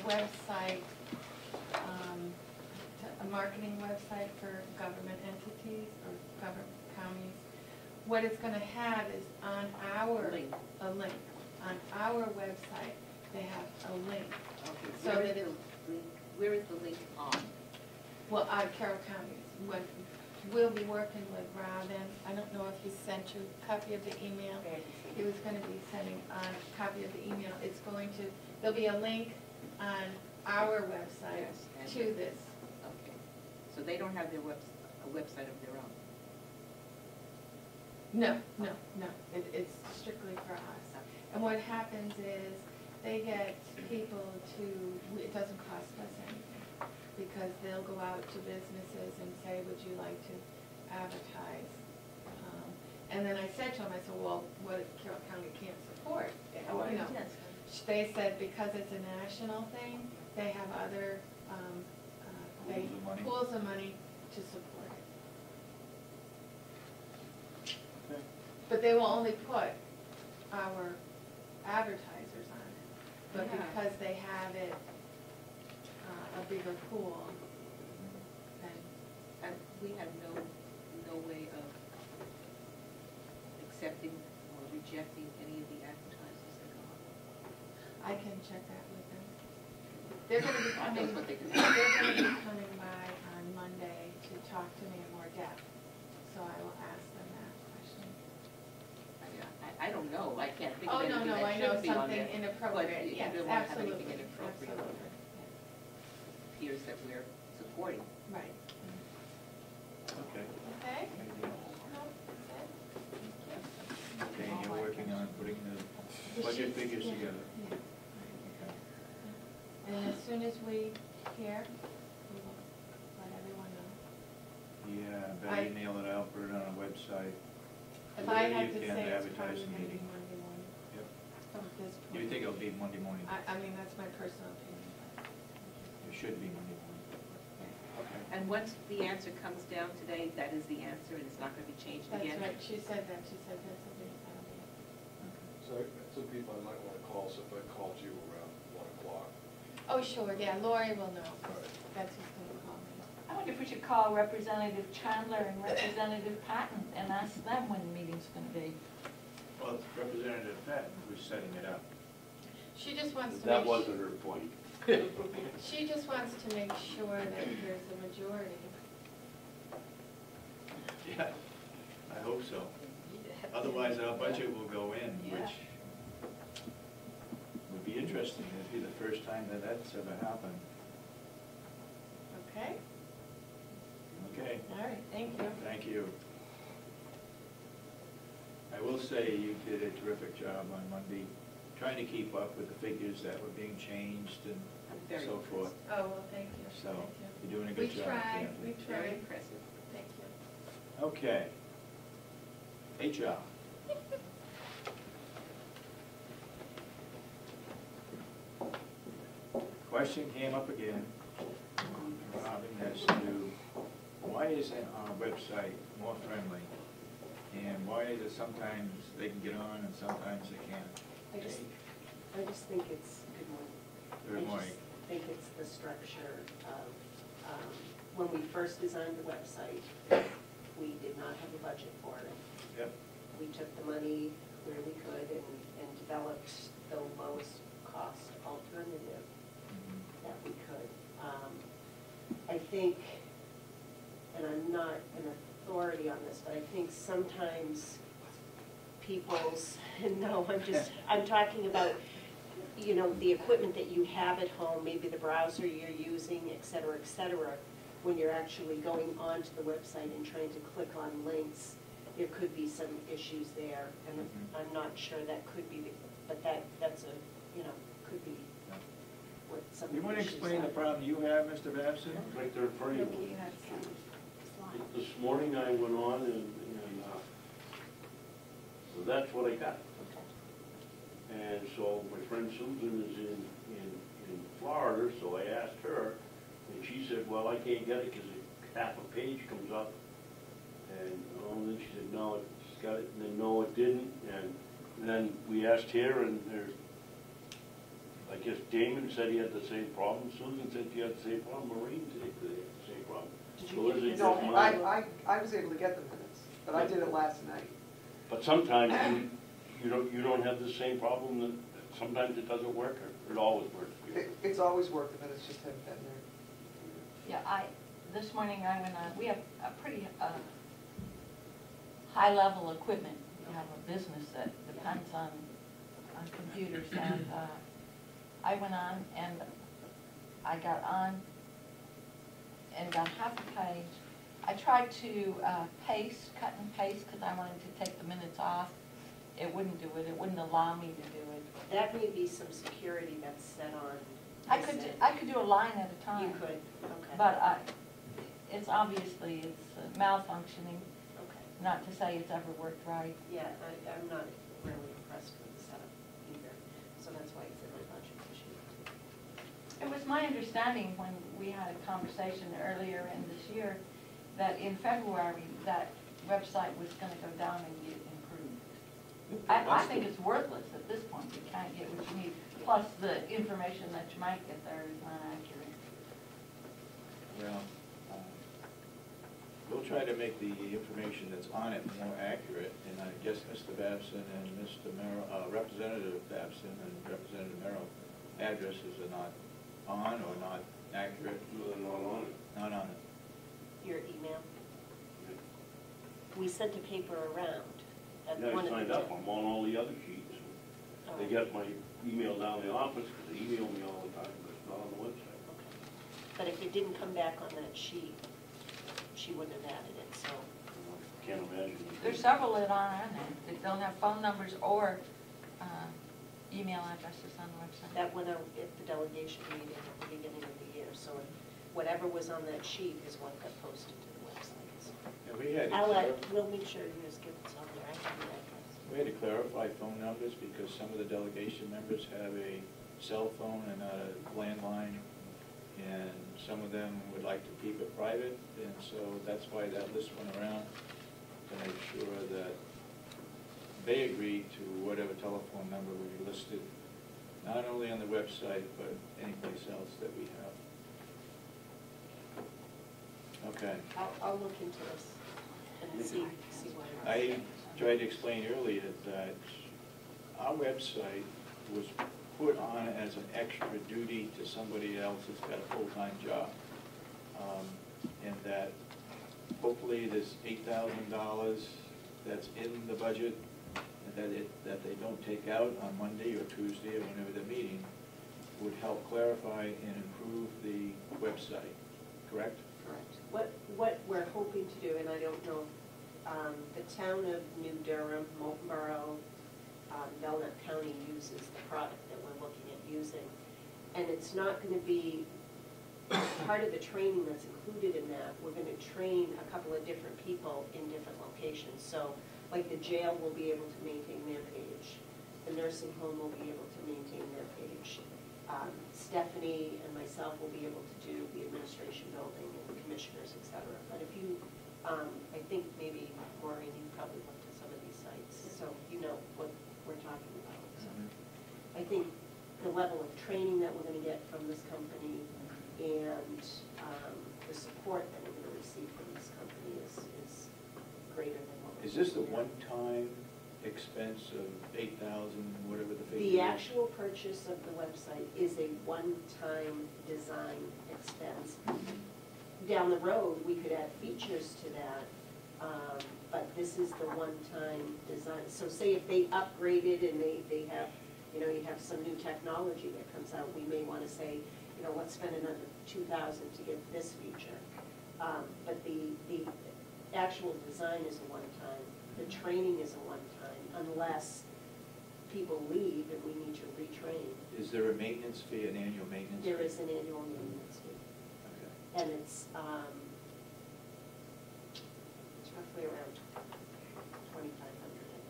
website, a marketing website for government entities or government counties. What it's going to have is on our link. A link on our website. They have a link. Okay. So Where that is the link? Where is the link on? Well, Carroll County. We'll be working with Robin. I don't know if he sent you a copy of the email. He was going to be sending a copy of the email. It's going to, there'll be a link on our website to this. Okay. So they don't have their a website of their own? No. It's strictly for us. And what happens is they get people to, it doesn't cost us anything, because they'll go out to businesses and say, would you like to advertise? And then I said to them, I said, well, what if Carroll County can't support? You know, they said because it's a national thing, they have other pools of money to support it. Okay. But they will only put our advertisers on it. But because they have it a bigger pool, then And we have no way of accepting or rejecting any of the advertisers that go on. I can check that with them. They're going to be God coming. knows what they can do. They're going to be coming by on Monday to talk to me in more depth. So I will ask them that question. I don't know. I can't think Oh, of anything no, that I know should be on something there. inappropriate. But Yes, you don't want to have absolutely. anything inappropriate. Absolutely. Appears that we're supporting. Right. Okay. Okay? No, that's it. Okay, and you're working on putting the The budget sheets, figures yeah, together. yeah. Okay. And as soon as we hear, we will let everyone know. Yeah, better email it out, put it on a website. If I had You to can say, it's advertise probably the going to be meeting. Monday morning. Yep. From this point. You think it'll be Monday morning? I mean, that's my personal opinion. It should be Monday morning. Okay. And once the answer comes down today, that is the answer, and it's not going to be changed That's again? right, she said that, this will be, that'll be it. So some people I might want to call, so if I called you around 1 o'clock. Oh, sure, yeah, Lori will know, Right. that's who's gonna call me. I wonder if we should call Representative Chandler and Representative Patton and ask them when the meeting's gonna be. Well, Representative Patton was setting it up. She just wants to That make, wasn't her point. she just wants to make sure that there's a majority. Yeah, I hope so. Otherwise, our budget will go in, which would be interesting. It'd be the first time that that's ever happened. Okay, Okay, all right, thank you. thank you. I will say you did a terrific job on Monday, trying to keep up with the figures that were being changed and I'm very so impressed. forth. Oh, well, thank you, So, thank you. you're doing a good job. We Kathy. Very tried, impressive. thank you. Okay. HR. Question came up again, Robin, as to why isn't our website more friendly? And why is it sometimes they can get on and sometimes they can't? I just think it's, good morning. Good morning. I just think it's the structure of, when we first designed the website, we did not have a budget for it. Yep. We took the money where we could and developed the lowest cost alternative that we could. I think, and I'm not an authority on this, but I think sometimes people's, no, I'm talking about, you know, the equipment that you have at home, maybe the browser you're using, et cetera, when you're actually going onto the website and trying to click on links, there could be some issues there, and I'm not sure that could be, but that's a, you know, could be what some of the You want to issues explain the are. problem you have, Mr. Babson? Right there in front of you. You have some slides. This morning I went on and so that's what I got. And so my friend Susan is in Florida, so I asked her, and she said, well, I can't get it because half a page comes up. And then she said, no, it's got it, and then no, it didn't. And then we asked here, and there's I guess Damon said he had the same problem, Susan said she had the same problem, Maureen said they had the same problem. Did So you is get it the just same? mine? I was able to get the minutes, but I did it last night. But sometimes you don't have the same problem, that sometimes it doesn't work, or it always works for you. It's always worked, the minutes just haven't been there. Yeah, this morning I went on, we have a pretty high-level equipment. We have a business that depends on computers, and I went on and I got on and got half a page. I tried to cut and paste, because I wanted to take the minutes off. It wouldn't do it, it wouldn't allow me to do it. That may be some security that's set on. I could do a line at a time. You could, okay. But it's obviously, malfunctioning, Okay. not to say it's ever worked right. Yeah, I'm not really impressed with the setup either, so that's why it's in my budget this year. It was my understanding when we had a conversation earlier in this year that in February, that website was gonna go down and get improved. I think it's worthless at this point. You can't get what you need. Plus, the information that you might get there is not accurate. Well, we'll try to make the information that's on it more accurate, and I guess Mr. Babson and Mr. Merrill, Representative Babson and Representative Merrill addresses are not on or not accurate. No, they're not on it. Not on it. Your email? We sent a paper around at Yeah, one I of the. signed up, I'm on all the other sheets. Oh. They got my email down in the office, because they email me all the time, but it's not on the website. Okay. But if it didn't come back on that sheet, she wouldn't have added it, so. Can't imagine. There's several that aren't on there. They don't have phone numbers or email addresses on the website. That went out at the delegation meeting at the beginning of the year, so whatever was on that sheet is what got posted to the website. So And we had to we'll make sure you just give us on there, I have the address. we had to clarify phone numbers because some of the delegation members have a cell phone and not a landline, and some of them would like to keep it private, and so that's why that list went around to make sure that they agreed to whatever telephone number would be listed, not only on the website, but anyplace else that we have. Okay. I'll look into this and see what it I is. tried to explain earlier that our website was put on as an extra duty to somebody else that's got a full-time job. And that hopefully this $8,000 that's in the budget, that they don't take out on Monday or Tuesday or whenever they're meeting, would help clarify and improve the website, correct? Correct. What we're hoping to do, and I don't know, the town of New Durham, Moulton Borough, Belknap County uses the product that we're looking at using. And it's not going to be part of the training that's included in that. We're going to train a couple of different people in different locations. So like the jail will be able to maintain their page. The nursing home will be able to maintain their page. Stephanie and myself will be able to do the administration building and the commissioners, et cetera. But if you, I think maybe, Maureen, you probably looked at some of these sites, so you know what we're talking about. So I think the level of training that we're going to get from this company and the support that we're going to receive from this company is greater than what we're. Is this the one-time expense of $8,000, whatever the figure is? The actual purchase of the website is a one-time design expense. Down the road, we could add features to that, but this is the one-time design. So say if they upgraded and they have, you know, you have some new technology that comes out, we may want to say, you know, let's spend another $2,000 to get this feature. But the actual design is a one-time. The training is a one-time, unless people leave and we need to retrain. Is there a maintenance fee, an annual maintenance fee? There is an annual maintenance fee. Okay. And it's roughly around $2,500, I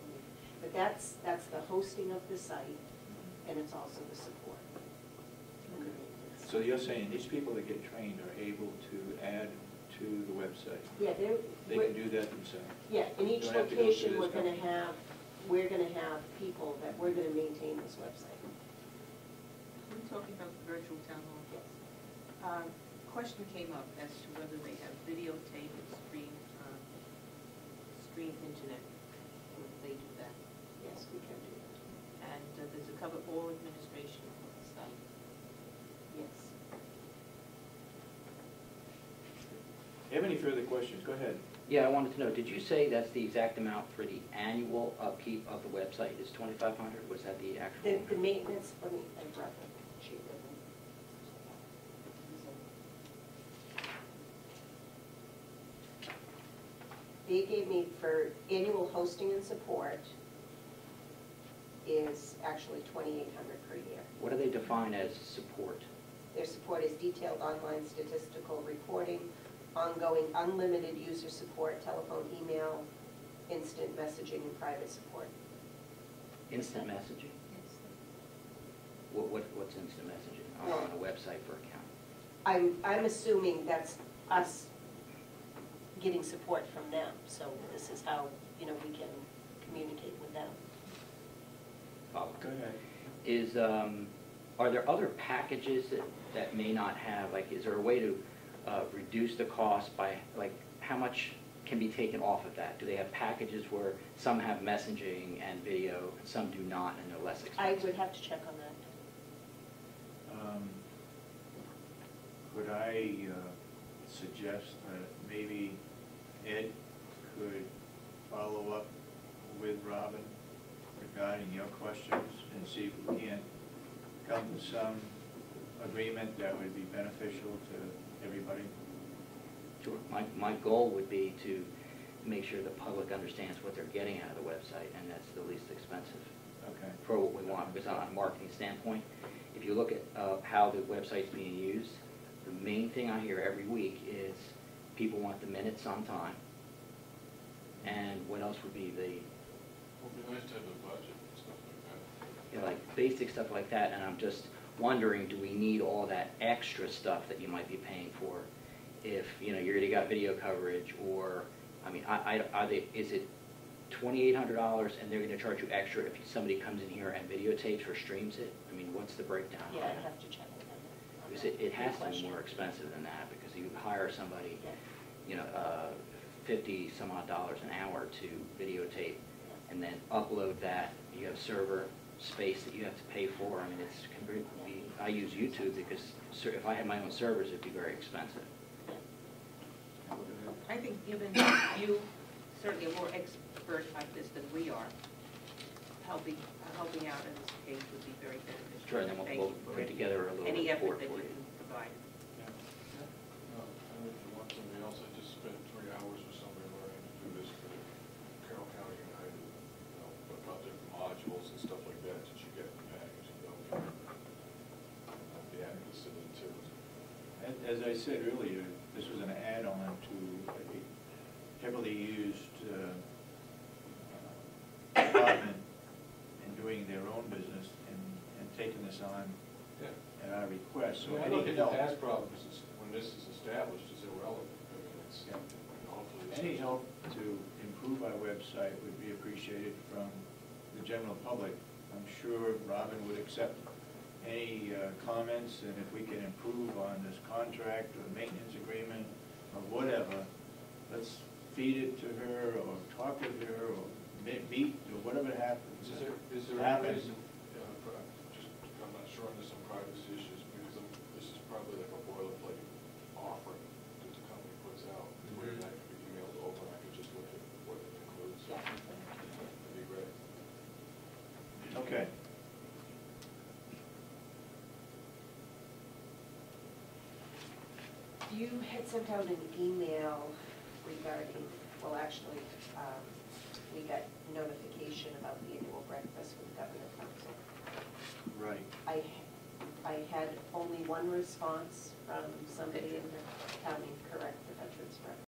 believe. But that's the hosting of the site, and it's also the support and the maintenance. So you're saying these people that get trained are able to add to the website? Yeah, They can do that themselves? yeah, in each Don't have to go location, through we're this gonna company. have people that we're gonna maintain this website. you talking about the virtual town hall? Yes. Question came up as to whether they have videotape and stream internet. Would they do that? Yes, we can do that. And does it cover all administration on the site? Yes. Have any further questions? Go ahead. Yeah, I wanted to know, did you say that's the exact amount for the annual upkeep of the website is $2,500? Was that the actual? The maintenance, let me, I brought the sheet with me. They gave me for annual hosting and support is actually $2,800 per year. What do they define as support? Their support is detailed online statistical reporting, ongoing unlimited user support, telephone, email, instant messaging, and private support. Instant messaging? What's instant messaging on a website for account? I'm assuming that's us getting support from them, so this is how, we can communicate with them. Follow. Go ahead. Is, are there other packages that may not have, like, is there a way to reduce the cost by, like, how much can be taken off of that? Do they have packages where some have messaging and video, and some do not, and they're less I expensive? would have to check on that. Could I suggest that maybe Ed could follow up with Robin regarding your questions and see if we can't come to some agreement that would be beneficial to everybody? Sure. My goal would be to make sure the public understands what they're getting out of the website, and that's the least expensive Okay. for what we want. Because on a marketing standpoint, if you look at how the website's being used, the main thing I hear every week is people want the minutes on time. And what else would be the, Well, it'd be nice to have a budget and stuff like that. like basic stuff like that, and I'm just wondering, do we need all that extra stuff that you might be paying for if, you already got video coverage, or, I mean, is it $2,800 and they're gonna charge you extra if somebody comes in here and videotapes or streams it? I mean, what's the breakdown? on Yeah, I'd that? have to check with them. Because it has to be more expensive than that, because you hire somebody, Yeah. 50 some odd dollars an hour to videotape, and then upload that. You have server space that you have to pay for. I mean, I use YouTube because if I had my own servers, it'd be very expensive. I think given you certainly are more expert like this than we are, helping out in this case would be very beneficial. Sure, and then Thank we'll you for put together a little any report effort that for you you. can provide. No, and if you want somebody else, I just spent 3 hours with somebody learning to do this for the Carroll County United, about their modules and stuff like that you get in the package, I'd be happy to sit in too. As I said earlier, this was an add-on to a heavily used department in doing their own business and taking this on Yeah. at our request. So I don't any think the help, past problem is, when this is established, is irrelevant. I mean, it's, Yeah. hopefully it's. any help to improve our website would be appreciated from the general public. I'm sure Robin would accept any comments, and if we can improve on this contract or maintenance agreement or whatever, let's feed it to her or talk with her or meet or whatever happens. Is there any happens. reason, I'm not sure on this, some privacy issues, because this is probably like a boilerplate offering that the company puts out, where that could be emailed over, and I could just look at what it includes. Yeah. That'd be great. Okay. You had sent out an email regarding, well, actually, we got notification about the annual breakfast with the Government Council. Right. I had only one response from somebody in the county, correct?